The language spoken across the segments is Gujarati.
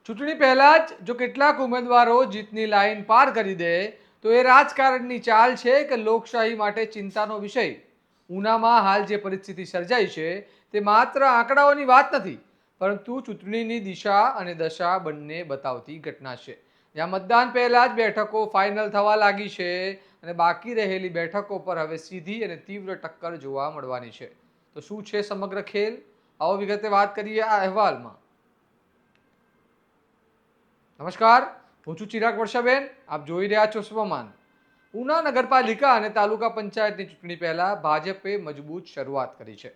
ચૂંટણી પહેલા જ જો કેટલાક ઉમેદવારો જીતની લાઈન પાર કરી દે તો એ રાજકારણની ચાલ છે કે લોકશાહી માટે ચિંતાનો વિષય? ઉનામાં હાલ જે પરિસ્થિતિ સર્જાઈ છે તે માત્ર આંકડાઓની વાત નથી, પરંતુ ચૂંટણીની દિશા અને દશા બંને બતાવતી ઘટના છે. જ્યાં મતદાન પહેલા જ બેઠકો ફાઇનલ થવા લાગી છે અને બાકી રહેલી બેઠકો પર હવે સીધી અને તીવ્ર ટક્કર જોવા મળવાની છે. તો શું છે સમગ્ર ખેલ? આવો વિગતે વાત કરીએ આ અહેવાલમાં. નમસ્કાર, હું છું ચિરાગ વર્ષાબેન. આપ જોઈ રહ્યા છો સ્વમાન. ઉના નગરપાલિકા અને તાલુકા પંચાયતની ચૂંટણી પહેલા ભાજપે મજબૂત શરૂઆત કરી છે.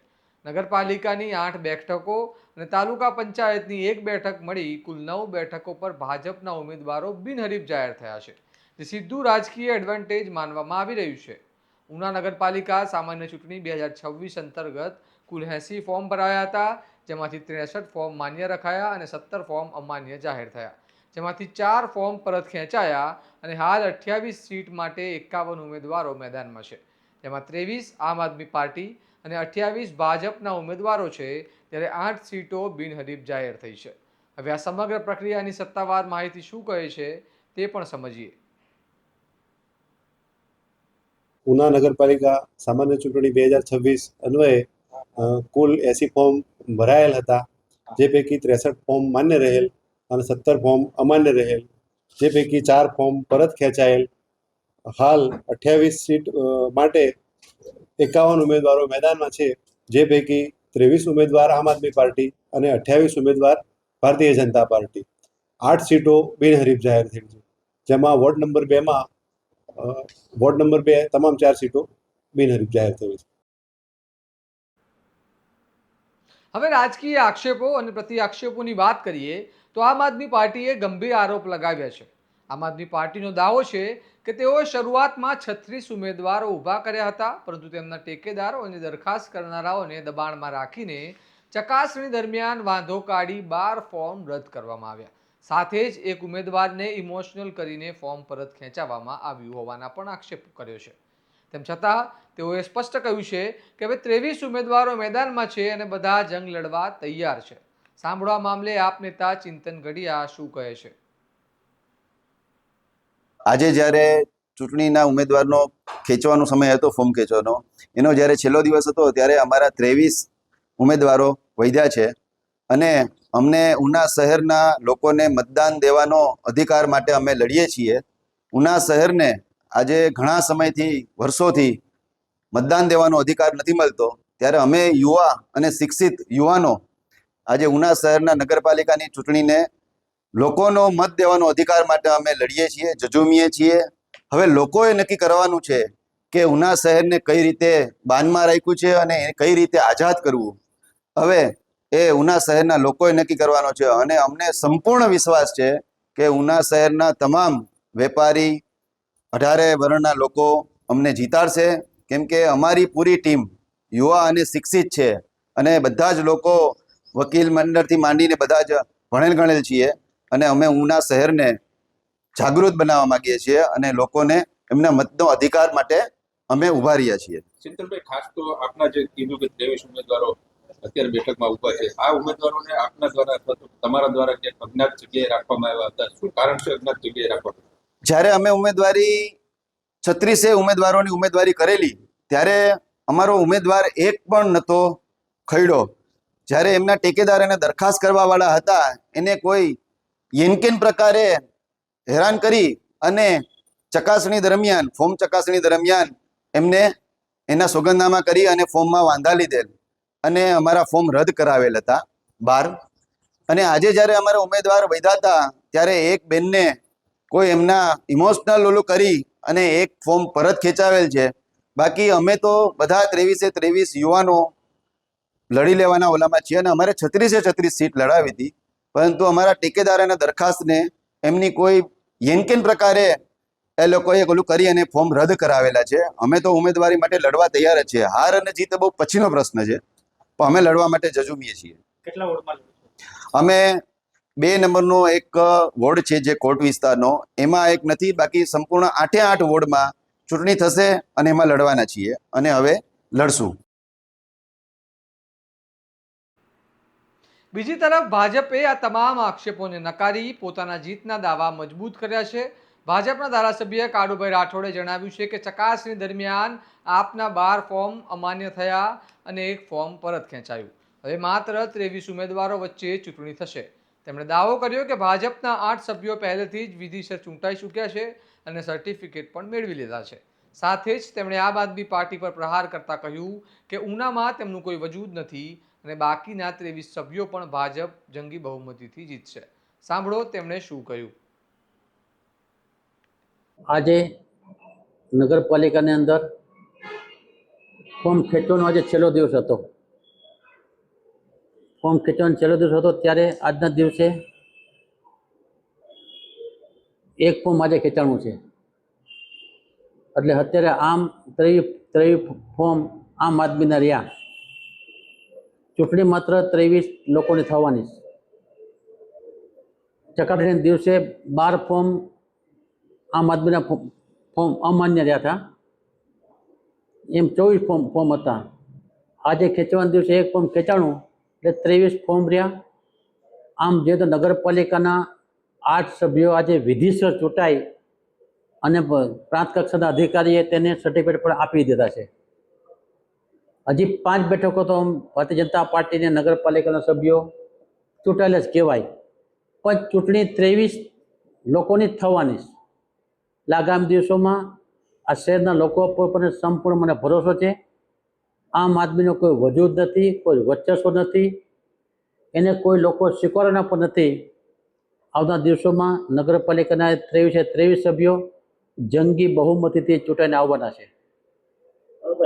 નગરપાલિકાની 8 બેઠકો અને તાલુકા પંચાયતની 1 બેઠક મળી કુલ 9 બેઠકો પર ભાજપના ઉમેદવારો બિનહરીફ જાહેર થયા છે, જે સીધું રાજકીય એડવાન્ટેજ માનવામાં આવી રહ્યું છે. ઉના નગરપાલિકા સામાન્ય ચૂંટણી 2026 અંતર્ગત કુલ 80 ફોર્મ ભરાયા હતા, જેમાંથી 63 ફોર્મ માન્ય રખાયા અને 17 ફોર્મ અમાન્ય જાહેર થયા, જેમાંથી 4 ફોર્મ પરત ખેંચાયા અને હાલ 28 સીટ માટે 51 ઉમેદવારો મેદાનમાં છે, જેમાં 23 આમ આદમી પાર્ટી અને 28 ભાજપના ઉમેદવારો છે, ત્યારે 8 સીટો બિનહરીફ જાહેર થઈ છે. હવે આ સમગ્ર પ્રક્રિયાની સત્તાવાર માહિતી શું કહે છે તે પણ સમજીએ. ઉના નગરપાલિકા સામાન્ય ચૂંટણી 2026 અન્વયે કુલ 80 ફોર્મ ભરાયેલ હતા, જે પૈકી 63 ફોર્મ માન્ય રહેલ અને 17 ફોર્મ અમાન્ય રહેલ, જે પૈકી 4 ફોર્મ પરત ખેંચાયેલ. હાલ 28 સીટ માટે 51 ઉમેદવારો મેદાનમાં છે, જે પૈકી 23 ઉમેદવાર આમ આદમી પાર્ટી અને 28 ઉમેદવાર ભારતીય જનતા પાર્ટી. 8 સીટો બિનહરીફ જાહેર થઈ છે, જેમાં વોર્ડ નંબર 2 તમામ 4 સીટો બિનહરીફ જાહેર થઈ છે. હવે રાજકીય આક્ષેપો અને પ્રતિ આક્ષેપોની વાત કરીએ તો આમ આદમી પાર્ટીએ ગંભીર આરોપ લગાવ્યા છે. આમ આદમી પાર્ટીનો દાવો છે કે તેઓએ શરૂઆતમાં 36 ઉમેદવારો ઊભા કર્યા હતા, પરંતુ તેમના ટેકેદારો અને દરખાસ્ત કરનારાઓને દબાણમાં રાખીને ચકાસણી દરમિયાન વાંધો કાઢી 12 ફોર્મ રદ કરવામાં આવ્યા. સાથે જ એક ઉમેદવારને ઇમોશનલ કરીને ફોર્મ પરત ખેંચાવવામાં આવ્યું હોવાના પણ આક્ષેપ કર્યો છે. તેમ છતાં તેઓએ સ્પષ્ટ કહ્યું છે કે હવે 23 ઉમેદવારો મેદાનમાં છે અને બધા જંગ લડવા તૈયાર છે. સાંભળવા મામલે આપ નેતા ચિંતન ગઢિયા શું કહે છે. આજે જ્યારે ચૂંટણીના ઉમેદવારનો ખેંચવાનો સમય હતો, ફોર્મ ખેંચવાનો, એનો જ્યારે છેલ્લો દિવસ હતો, ત્યારે અમારા 23 ઉમેદવારો વધ્યા છે અને અમને ઉના શહેરના લોકોને મતદાન દેવાનો અધિકાર માટે અમે લડીએ છીએ. ઉના શહેરને આજે ઘણા સમયથી, વર્ષોથી મતદાન દેવાનો અધિકાર નથી મળતો, ત્યારે અમે યુવા અને શિક્ષિત યુવાનો આજે ઉના શહેરના નગરપાલિકાની ચૂંટણીને લોકોનો મત દેવાનો અધિકાર માટે અમે લડીએ છીએ, ઝઝૂમીએ છીએ. હવે લોકોએ નક્કી કરવાનું છે કે ઉના શહેરને કઈ રીતે બાનમાં રાખ્યું છે અને કઈ રીતે આઝાદ કરવું. હવે એ ઉના શહેરના લોકોએ નક્કી કરવાનો છે અને અમને સંપૂર્ણ વિશ્વાસ છે કે ઉના શહેરના તમામ વેપારી, 18 વર્ણના લોકો અમને જીતાડશે, કેમ કે અમારી પૂરી ટીમ યુવા અને શિક્ષિત છે અને બધા જ લોકો વકીલ મંડળથી માંડીને બધા જ ભણેલ ગણેલ છીએ અને અમે ઉના શહેરને જાગૃત બનાવવા માંગીએ છીએ અને લોકોને એમના મતનો અધિકાર માટે અમે ઉભા રહ્યા છીએ. ચિંતનભાઈ, ખાસ તો આપના જે કીધું કે 23 ઉમેદવારો અત્યારે બેઠકમાં ઉભા છે, આ ઉમેદવારોને આપના દ્વારા અથવા તો તમારા દ્વારા જે અજ્ઞાત જગ્યાએ રાખવામાં આવ્યા હતા, શું કારણ છે અજ્ઞાત જગ્યાએ રાખવાનું? જ્યારે અમે ઉમેદવારી 36 ઉમેદવારોની ઉમેદવારી કરેલી, ત્યારે અમારો ઉમેદવાર એક પણ નહોતો ખડ્યો. જ્યારે એમના ટેકેદાર અને દરખાસ્ત કરવાવાળા હતા, એને કોઈ યેનકેન પ્રકારે હેરાન કરી અને ચકાસણી દરમિયાન, ફોર્મ ચકાસણી દરમિયાન એમને એના સોગંદનામા કરી અને ફોર્મમાં વાંધા લીધેલ અને અમારા ફોર્મ રદ કરાવેલ હતા 12. અને આજે જ્યારે અમારા ઉમેદવાર વધ્યા હતા, ત્યારે એક બેનને કોઈ એમના ઇમોશનલ ઓલું કરી અને એક ફોર્મ પરત ખેંચાવેલ છે. બાકી અમે તો બધા 23 યુવાનો લડી લેવાના ઓલામાં છીએ અને અમારે 36 સીટ લડાવી હતી, પરંતુ અમારા ટેકેદાર અને દરખાસ્તને એમની કોઈ યેનકેન પ્રકારે એ લોકોએ ઓલું કરી અને ફોર્મ રદ કરાવેલા છે. અમે તો ઉમેદવારી માટે લડવા તૈયાર જ છીએ. હાર અને જીત બહુ પછીનો પ્રશ્ન છે, પણ અમે લડવા માટે ઝઝૂમીએ છીએ. કેટલા વોર્ડમાં? અમે 2 નંબરનો એક વોર્ડ છે જે કોટ વિસ્તારનો, એમાં એક નથી, બાકી સંપૂર્ણ 8 વોર્ડમાં ચૂંટણી થશે અને એમાં લડવાના છીએ અને હવે લડશું. બીજી તરફ ભાજપે આ તમામ આક્ષેપોને નકારી પોતાના જીતના દાવા મજબૂત કર્યા છે. ભાજપના ધારાસભ્ય કાળુભાઈ રાઠોડે જણાવ્યું છે કે ચકાસણી દરમિયાન આપના 12 ફોર્મ અમાન્ય થયા અને એક ફોર્મ પરત ખેંચાયું. હવે માત્ર 23 ઉમેદવારો વચ્ચે ચૂંટણી થશે. તેમણે દાવો કર્યો કે ભાજપના 8 સભ્યો પહેલેથી જ વિધિસર ચૂંટાઈ ચૂક્યા છે અને સર્ટિફિકેટ પણ મેળવી લીધા છે. સાથે જ તેમણે આમ આદમી પાર્ટી પર પ્રહાર કરતા કહ્યું કે ઉનામાં તેમનું કોઈ વજૂદ નથી અને બાકીના 23 સભ્યો પણ ભાજપ જંગી બહુમતીથી જીતશે. સાંભળો તેમણે શું કહ્યું. આજે નગરપાલિકાની અંદર ફોર્મ ખેંચવાનો આજે છેલ્લો દિવસ હતો. ફોર્મ ખેંચવાનો છેલ્લો દિવસ હતો ત્યારે આજના દિવસે એક ફોર્મ આજે ખેંચાણું છે. એટલે અત્યારે આમ 23 ફોર્મ આમ આદમીના રહ્યા. ચૂંટણી માત્ર 23 લોકોની થવાની છે. ચકાસણીના દિવસે 12 ફોર્મ આમ આદમીના ફોર્મ અમાન્ય રહ્યા હતા. એમ 24 ફોર્મ હતા. આજે ખેંચવાના દિવસે એક ફોર્મ ખેંચાણું એટલે 23 ફોર્મ રહ્યા. આમ જે તો નગરપાલિકાના 8 સભ્યો આજે વિધિસર ચૂંટાઈ અને પ્રાંત કક્ષાના અધિકારીએ તેને સર્ટિફિકેટ પણ આપી દીધા છે. હજી 5 બેઠકો તો ભારતીય જનતા પાર્ટીને નગરપાલિકાના સભ્યો ચૂંટાયેલા જ કહેવાય. પણ ચૂંટણી 23 લોકોની જ થવાની છે. આગામી દિવસોમાં આ શહેરના લોકો પર પણ સંપૂર્ણ મને ભરોસો છે. આમ આદમીનો કોઈ વજૂદ નથી, કોઈ વર્ચસ્વ નથી, એને કોઈ લોકો સ્વીકારવાના પણ નથી. આવનારા દિવસોમાં નગરપાલિકાના 23 સભ્યો જંગી બહુમતીથી ચૂંટાઈને આવવાના છે.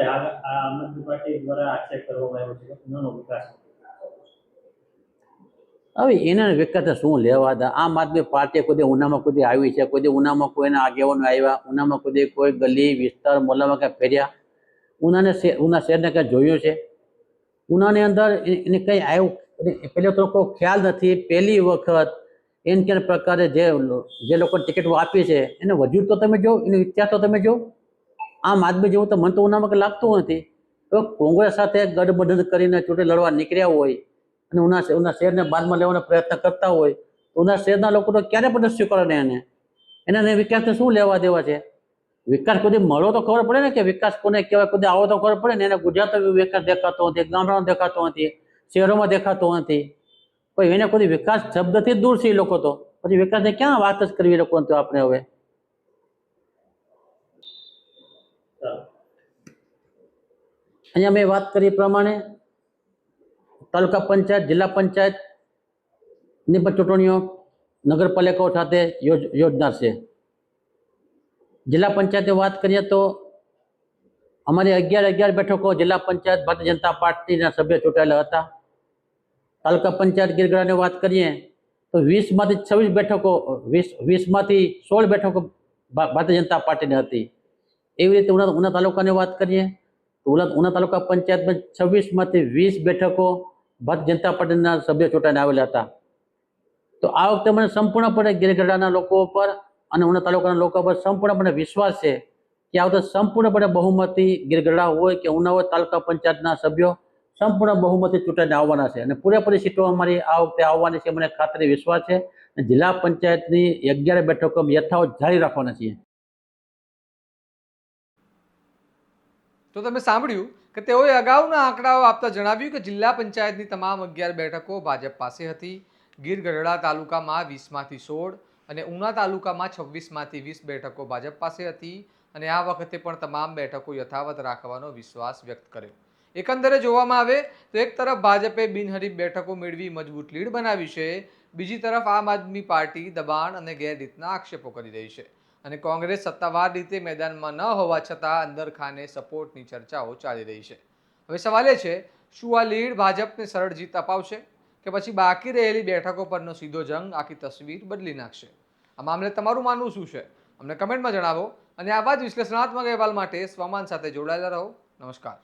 આમ આદમી પાર્ટી દ્વારા આક્ષેપ કરવામાં આવ્યો છે કે ઉનાનો વિકાસ. હવે એના વિકાસને શું લેવા દે? આમ આદમી પાર્ટી કોઈ ઉનામાં કોઈ આવી છે, કોઈ ઉનામાં કોઈના આગેવાનો આવ્યા, ઉનામાં કોઈ ગલી વિસ્તાર મોહલ્લામાં ક્યાં ફેર્યા? ઉના શહેરને ક્યાં જોયું છે? ઉનાની અંદર એને કંઈ આવ્યું પહેલો તો કોઈ ખ્યાલ નથી. પહેલી વખત એને ક્યાં પ્રકારે જે લોકોને ટિકિટો આપી છે એને વજૂદ તો તમે જો, એનો ઇતિહાસ તો તમે જો. આમ આદમી જેવું તો મને તો ઉનામાં કંઈ લાગતું નથી. તો કોંગ્રેસ સાથે ગઠબંધન કરીને ચૂંટણી લડવા નીકળ્યા હોય અને ઉના શહેરને બાદમાં લેવાનો પ્રયત્ન કરતા હોય તો ઉના શહેરના લોકો તો ક્યારે પણ સ્વીકારે ને એને વિકાસને શું લેવા દેવા છે? વિકાસ કોઈ મળો તો ખબર પડે ને કે વિકાસ કોને કહેવાય. કોઈ આવો તો ખબર પડે ને. એને ગુજરાતનો વિકાસ દેખાતો નથી, ગામડાનો દેખાતો નથી, શહેરોમાં દેખાતો નથી. કોઈ એને કોઈ વિકાસ શબ્દથી જ દૂર છે એ લોકો તો. પછી વિકાસને ક્યાં વાત જ કરવી લોકો તો આપણે હવે. અહીંયા મેં વાત કરી પ્રમાણે તાલુકા પંચાયત, જિલ્લા પંચાયતની પણ ચૂંટણીઓ નગરપાલિકાઓ સાથે યોજનાર છે. જિલ્લા પંચાયતની વાત કરીએ તો અમારી 11 બેઠકો જિલ્લા પંચાયત ભારતીય જનતા પાર્ટીના સભ્ય ચૂંટાયેલા હતા. તાલુકા પંચાયત ગીરગઢડાની વાત કરીએ તો 20માંથી 26 બેઠકો, 20માંથી 16 બેઠકો ભારતીય જનતા પાર્ટીની હતી. એવી રીતે ઉના તાલુકાની વાત કરીએ તો ઉના તાલુકા પંચાયતમાં 26માંથી 20 બેઠકો ભારતીય જનતા પાર્ટીના સભ્યો ચૂંટાઈને આવેલા હતા. તો આ વખતે મને સંપૂર્ણપણે ગીરગઢડાના લોકો પર અને ઉના તાલુકાના લોકો પર સંપૂર્ણપણે વિશ્વાસ છે કે આ વખતે સંપૂર્ણપણે બહુમતી ગીરગઢડા હોય કે ઉના હોય, તાલુકા પંચાયતના સભ્યો સંપૂર્ણ બહુમતી ચૂંટાઈને આવવાના છે અને પૂરેપૂરી સીટો અમારી આ વખતે આવવાની છે. મને ખાતરી વિશ્વાસ છે. જિલ્લા પંચાયતની 11 બેઠકો યથાવત જારી રાખવાના છીએ. તો તમે સાંભળ્યું કે તેઓએ અગાઉના આંકડાઓ આપતા જણાવ્યું કે જિલ્લા પંચાયતની તમામ 11 બેઠકો ભાજપ પાસે હતી. ગીર ગઢડા તાલુકામાં 20માંથી 16 અને ઉના તાલુકામાં 26માંથી 20 બેઠકો ભાજપ પાસે હતી અને આ વખતે પણ તમામ બેઠકો યથાવત રાખવાનો વિશ્વાસ વ્યક્ત કર્યો. એકંદરે જોવામાં આવે તો એક તરફ ભાજપે બિનહરીફ બેઠકો મેળવી મજબૂત લીડ બનાવી છે, બીજી તરફ આમ આદમી પાર્ટી દબાણ અને ગેરરીતના આક્ષેપો કરી રહી છે અને કોંગ્રેસ સત્તાવાર રીતે મેદાનમાં ન હોવા છતાં અંદરખાને સપોર્ટની ચર્ચાઓ ચાલી રહી છે. હવે સવાલ એ છે, શું આ લીડ ભાજપને સરળ જીત અપાવશે કે પછી બાકી રહેલી બેઠકો પરનો સીધો જંગ આખી તસવીર બદલી નાખશે? આ મામલે તમારું માનવું શું છે? અમને કમેન્ટમાં જણાવો અને આવા જ વિશ્લેષણાત્મક અહેવાલ માટે સ્વમાન સાથે જોડાયેલા રહો. નમસ્કાર.